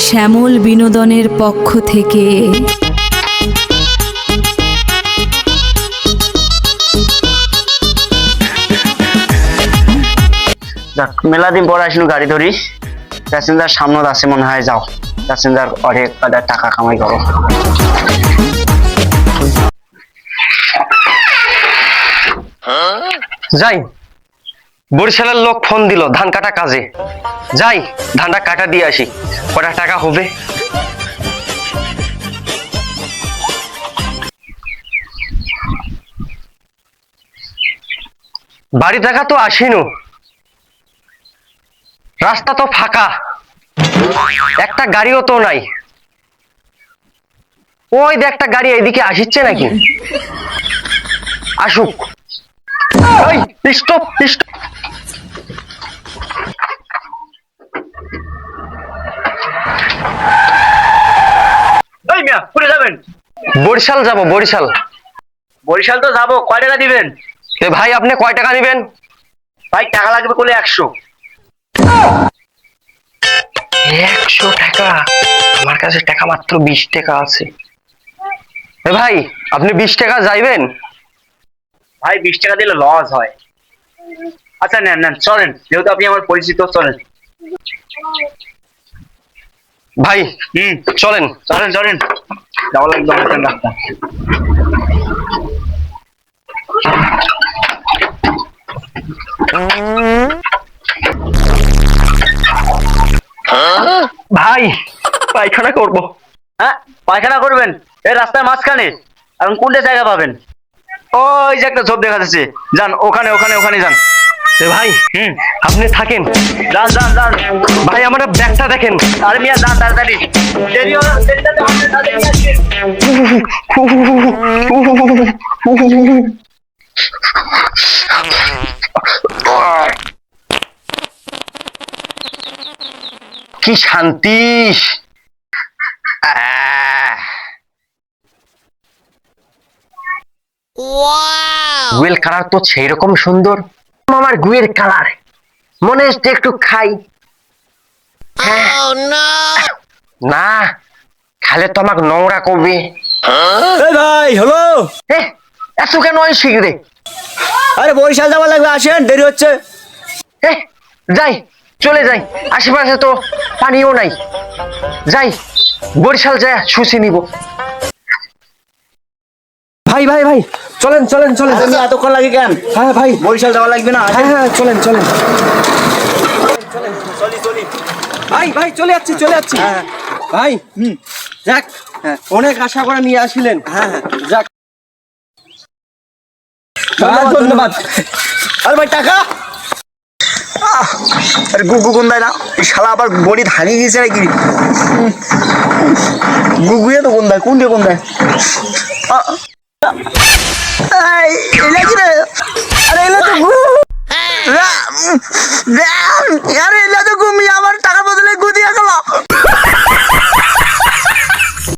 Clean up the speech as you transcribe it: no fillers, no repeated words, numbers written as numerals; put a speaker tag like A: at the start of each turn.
A: শ্যামল বিনোদনের পক্ষ থেকে।
B: মেলা দিন পর আসিনু গাড়ি ধরিস, প্যাসেঞ্জার সামনে আছে মনে হয়, যাও প্যাসেঞ্জার অনেক টাকা কামাই করো।
C: যাই, বরিশালের লোক ফোন দিল ধান কাটা কাজে, যাই ধানটা কাটা দিয়ে আসি, কটা টাকা হবে। বাড়ি টাকা তো আসিনু, রাস্তা তো ফাঁকা, একটা গাড়িও তো নাই। ওই যে একটা গাড়ি এইদিকে আসিচ্ছে নাকি, আসুক। Stop stop.
B: কোথায় যাবেন?
C: বরিশাল যাব, বরিশাল।
B: বরিশাল তো যাবো, কয় টাকা দিবেন?
C: ভাই আপনি কয় টাকা নেবেন?
B: ভাই টাকা লাগবে বলে 100।
C: 100 টাকা? আমার কাছে টাকা মাত্র 20 টাকা আছে। ভাই আপনি 20 টাকা যাইবেন?
B: ভাই 20 টাকা দিলে লস হয়। আচ্ছা নেন নেন, চলেন, যেহেতু আপনি আমার পরিচিত, চলেন
C: ভাই। চলেন
B: চলেন চলেন, যাওয়া লাগবে আমাদের রাস্তা।
C: ভাই পায়খানা করব।
B: হ্যাঁ পায়খানা করবেন? এই রাস্তার মাঝখানে? এখন কোনটা জায়গা পাবেন? ওই যে একটা ঝোপ দেখা যাচ্ছে, যান ওখানে ওখানে ওখানে যান।
C: ভাই আপনি থাকেন,
B: যান যান যান।
C: ভাই আমার ব্যাগটা দেখেন।
B: আরে মিয়া যান তাড়াতাড়ি, দেরি হবে, দেরিতে হবে, তাড়াতাড়ি আসেন।
C: কি শান্তি! গুয়েল কালার তো সেই রকম সুন্দর, আমার গুয়ের কালার মনে হচ্ছে একটু খাই। না খালে তো আমাকে নোংরা করবে।
D: ভাই হ্যালো,
C: এত কেন শিখরে?
D: আরে বরিশাল যাওয়া লাগবে, আসেন, দেরি হচ্ছে।
C: যাই, চলে যাই, আশেপাশে তো পানিও নাই, যাই বরিশাল যায় শুষি নিব। ভাই ভাই ভাই চলেন চলেন চলেন।
D: তুমি এতক্ষণ লাগে কেন?
C: হ্যাঁ ভাই
D: বরিশাল যাওয়া লাগবে না?
C: হ্যাঁ হ্যাঁ চলেন চলেন।
D: চলি চলি
C: ভাই ভাই চলে যাচ্ছি চলে যাচ্ছি। ভাই যাক, অনেক আশা করে নিয়ে আসিলেন।
D: হ্যাঁ হ্যাঁ
C: যাক,
D: ধন্যবাদ। আরে ভাই টাকা, আরে গুগু কোনদায় না, এই শালা আবার বডি ভাঙে গেছে নাকি? গুগুয়ে তো কোনদায়, কোন দিয়ে কোনদায়? এলা কি রে? আরে এলা তো গুগু।